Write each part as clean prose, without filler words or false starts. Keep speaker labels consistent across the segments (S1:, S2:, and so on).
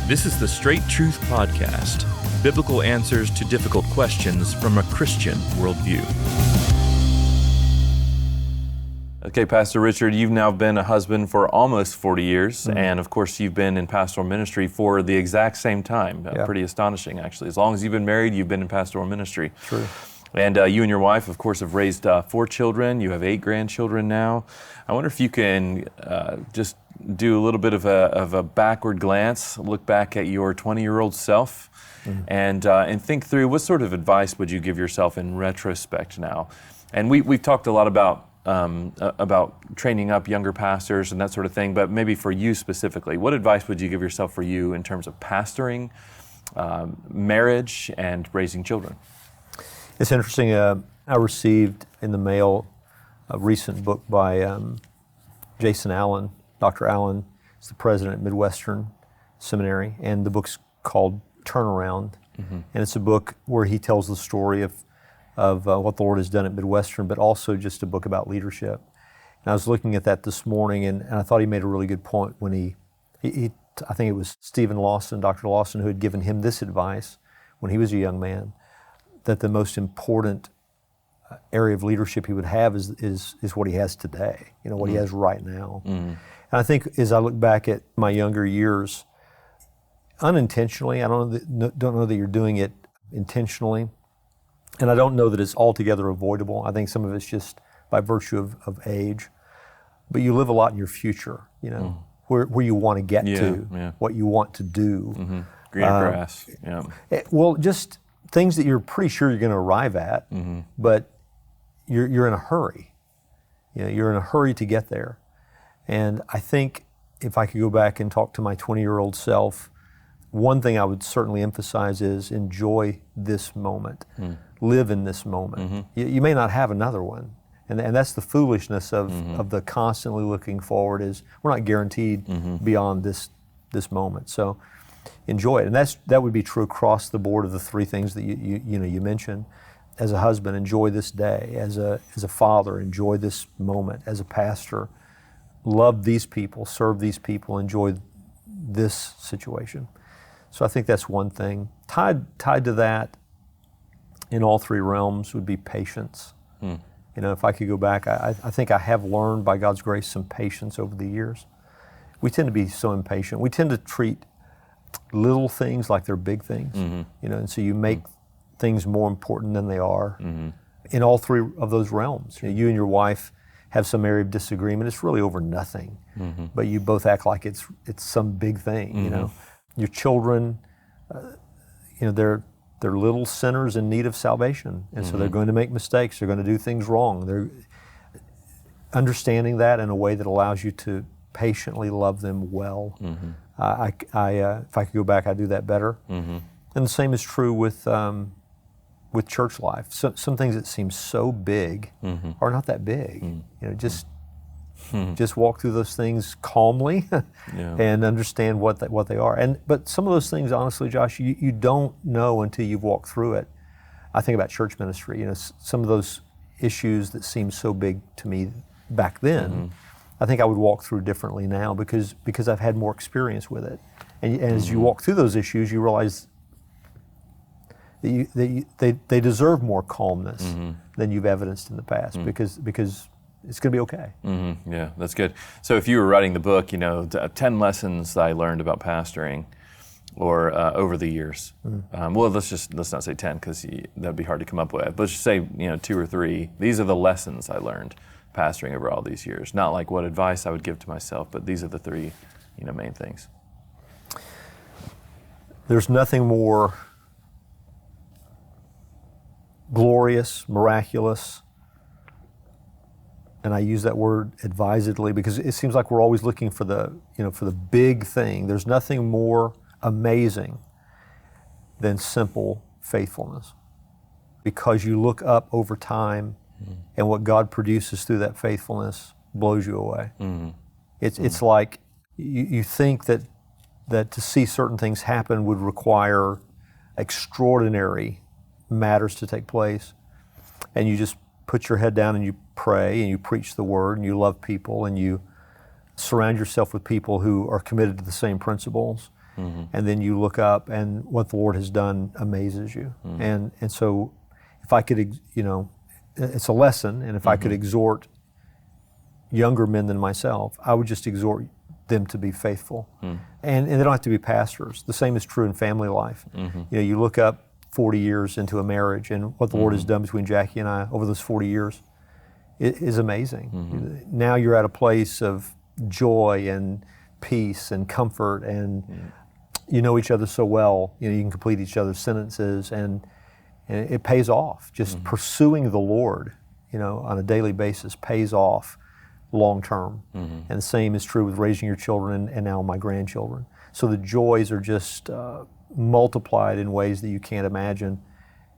S1: This is the Straight Truth Podcast, biblical answers to difficult questions from a Christian worldview. Okay, Pastor Richard, you've now been a husband for almost 40 years, and of course you've been in pastoral ministry for the exact same time. Pretty astonishing, actually. As long as you've been married, you've been in pastoral ministry.
S2: True.
S1: And you and your wife, of course, have raised 4 children. You have 8 grandchildren now. I wonder if you can just do a little bit of a backward glance, look back at your 20-year-old self, and think through what sort of advice would you give yourself in retrospect now. And we've talked a lot about training up younger pastors and that sort of thing, but maybe for you specifically, what advice would you give yourself for you in terms of pastoring, marriage, and raising children?
S2: It's interesting. I received in the mail a recent book by Jason Allen. Dr. Allen is the president at Midwestern Seminary, and the book's called Turnaround. And it's a book where he tells the story of what the Lord has done at Midwestern, but also just a book about leadership. And I was looking at that this morning, and I thought he made a really good point when he I think it was Stephen Lawson, Dr. Lawson, who had given him this advice when he was a young man, that the most important area of leadership he would have is what he has today, what he has right now. And I think as I look back at my younger years, unintentionally, I don't know that you're doing it intentionally, and I don't know that it's altogether avoidable. I think some of it's just by virtue of age, but you live a lot in your future, where you want to get to, what you want to do.
S1: Greener grass,
S2: Well, just things that you're pretty sure you're going to arrive at, but you're in a hurry. You're in a hurry to get there. And I think if I could go back and talk to my 20-year-old self, one thing I would certainly emphasize is enjoy this moment. Live in this moment. You may not have another one. And that's the foolishness of the constantly looking forward, is we're not guaranteed beyond this moment. So enjoy it. And that would be true across the board of the 3 things that you mentioned. As a husband, enjoy this day. As a father, enjoy this moment. As a pastor, love these people, serve these people, enjoy this situation. So I think that's one thing. Tied to that in all 3 realms would be patience. If I could go back, I think I have learned by God's grace some patience over the years. We tend to be so impatient. We tend to treat little things like they're big things, and so you make things more important than they are in all 3 of those realms. You and your wife have some area of disagreement. It's really over nothing, but you both act like it's some big thing. Your children, they're little sinners in need of salvation, and so they're going to make mistakes. They're going to do things wrong. They're understanding that in a way that allows you to patiently love them well. If I could go back, I'd do that better. And the same is true with church life. So, some things that seem so big are not that big. Just walk through those things calmly and understand what they are. But some of those things, honestly, Josh, you don't know until you've walked through it. I think about church ministry. Some of those issues that seemed so big to me back then, I think I would walk through differently now because I've had more experience with it. And as you walk through those issues, you realize that they deserve more calmness than you've evidenced in the past because it's going to be okay.
S1: Yeah, that's good. So if you were writing the book, 10 lessons I learned about pastoring, or over the years. Well, let's not say 10 because that'd be hard to come up with. But let's just say 2 or 3. These are the lessons I learned pastoring over all these years. Not like what advice I would give to myself, but these are the 3 main things.
S2: There's nothing more glorious, miraculous, and I use that word advisedly because it seems like we're always looking for the big thing. There's nothing more amazing than simple faithfulness, because you look up over time and what God produces through that faithfulness blows you away. It's like you think that to see certain things happen would require extraordinary matters to take place, and you just put your head down and you pray and you preach the word and you love people and you surround yourself with people who are committed to the same principles, and then you look up and what the Lord has done amazes you. And so if I could, it's a lesson, and if I could exhort younger men than myself, I would just exhort them to be faithful. And they don't have to be pastors. The same is true in family life. You look up 40 years into a marriage, and what the Lord has done between Jackie and I over those 40 years is amazing. Now you're at a place of joy and peace and comfort, and you know each other so well. You can complete each other's sentences, and it pays off. Just pursuing the Lord, on a daily basis pays off long term. And the same is true with raising your children and now my grandchildren. So the joys are just multiplied in ways that you can't imagine.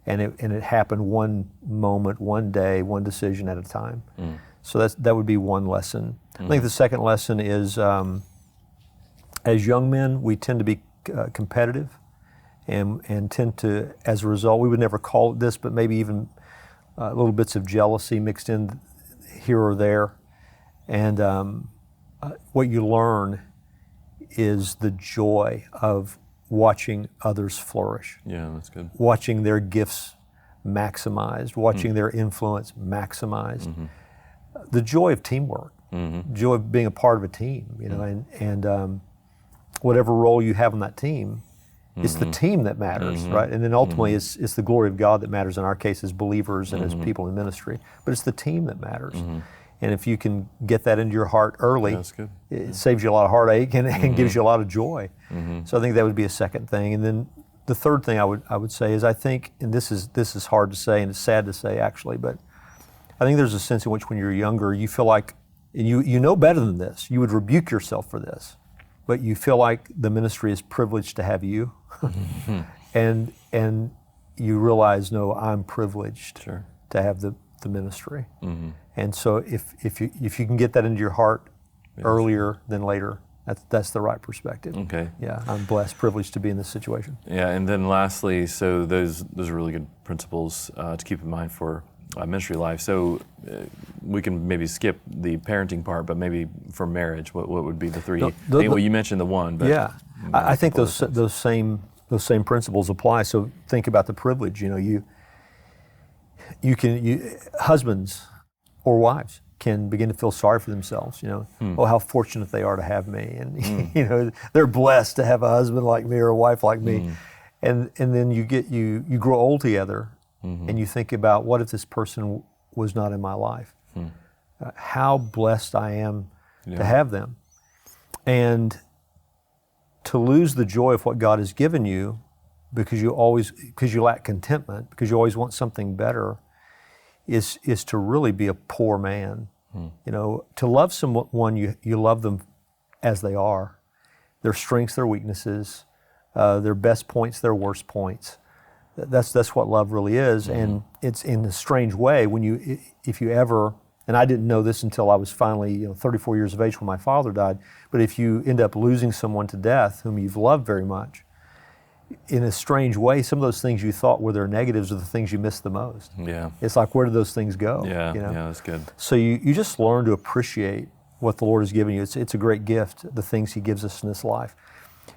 S2: And it happened one moment, one day, one decision at a time. So that would be one lesson. I think the second lesson is, as young men, we tend to be competitive, and tend to, as a result, we would never call it this, but maybe even little bits of jealousy mixed in here or there. And what you learn is the joy of watching others flourish.
S1: Yeah, that's good.
S2: Watching their gifts maximized, watching their influence maximized. The joy of teamwork, joy of being a part of a team, and whatever role you have on that team, it's the team that matters, right? And then ultimately it's the glory of God that matters in our case as believers and as people in ministry, but it's the team that matters. And if you can get that into your heart early,
S1: that's good.
S2: It saves you a lot of heartache and gives you a lot of joy. So I think that would be a second thing. And then the third thing I would say is, I think, and this is hard to say and it's sad to say actually, but I think there's a sense in which when you're younger, you feel like, and you know better than this, you would rebuke yourself for this, but you feel like the ministry is privileged to have you. and you realize, no, I'm privileged to have the ministry. And so if you can get that into your heart earlier than later, that's the right perspective.
S1: Okay.
S2: Yeah, I'm blessed, privileged to be in this situation.
S1: Yeah, and then lastly, so those are really good principles to keep in mind for ministry life. So we can maybe skip the parenting part, but maybe for marriage, what would be the three? Well, you mentioned the one, but
S2: yeah, I think those same principles apply. So think about the privilege. Husbands or wives can begin to feel sorry for themselves. Oh, how fortunate they are to have me, and they're blessed to have a husband like me or a wife like me. And then you grow old together, and you think about, what if this person was not in my life? How blessed I am to have them, and to lose the joy of what God has given you because you lack contentment, because you always want something better, is to really be a poor man. To love someone, you love them as they are, their strengths, their weaknesses, their best points, their worst points. That's what love really is. And it's in a strange way if you ever, and I didn't know this until I was finally 34 years of age when my father died, but if you end up losing someone to death whom you've loved very much, in a strange way, some of those things you thought were their negatives are the things you miss the most.
S1: Yeah.
S2: It's like, where did those things go?
S1: Yeah, that's good.
S2: So you just learn to appreciate what the Lord has given you. It's a great gift, the things He gives us in this life.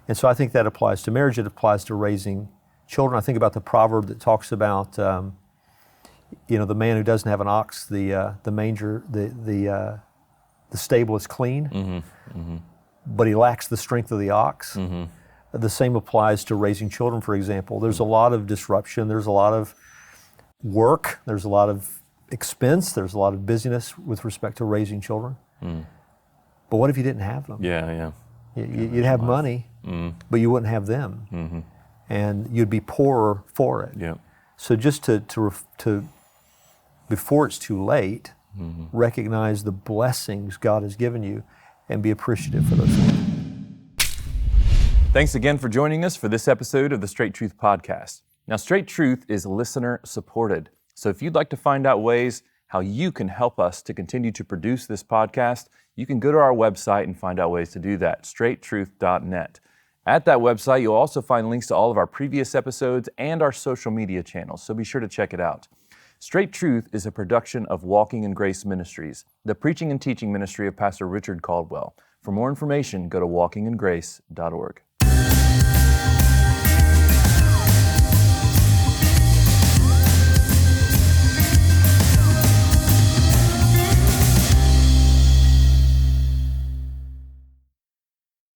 S2: And so I think that applies to marriage. It applies to raising children. I think about the proverb that talks about, the man who doesn't have an ox, the manger, the stable is clean, but he lacks the strength of the ox. The same applies to raising children, for example. There's a lot of disruption. There's a lot of work. There's a lot of expense. There's a lot of busyness with respect to raising children. But what if you didn't have them?
S1: Yeah.
S2: You'd have money, but you wouldn't have them. And you'd be poorer for it.
S1: Yeah.
S2: So just to before it's too late, recognize the blessings God has given you and be appreciative for those things.
S1: Thanks again for joining us for this episode of the Straight Truth Podcast. Now, Straight Truth is listener supported. So if you'd like to find out ways how you can help us to continue to produce this podcast, you can go to our website and find out ways to do that, straighttruth.net. At that website, you'll also find links to all of our previous episodes and our social media channels, so be sure to check it out. Straight Truth is a production of Walking in Grace Ministries, the preaching and teaching ministry of Pastor Richard Caldwell. For more information, go to walkingingrace.org.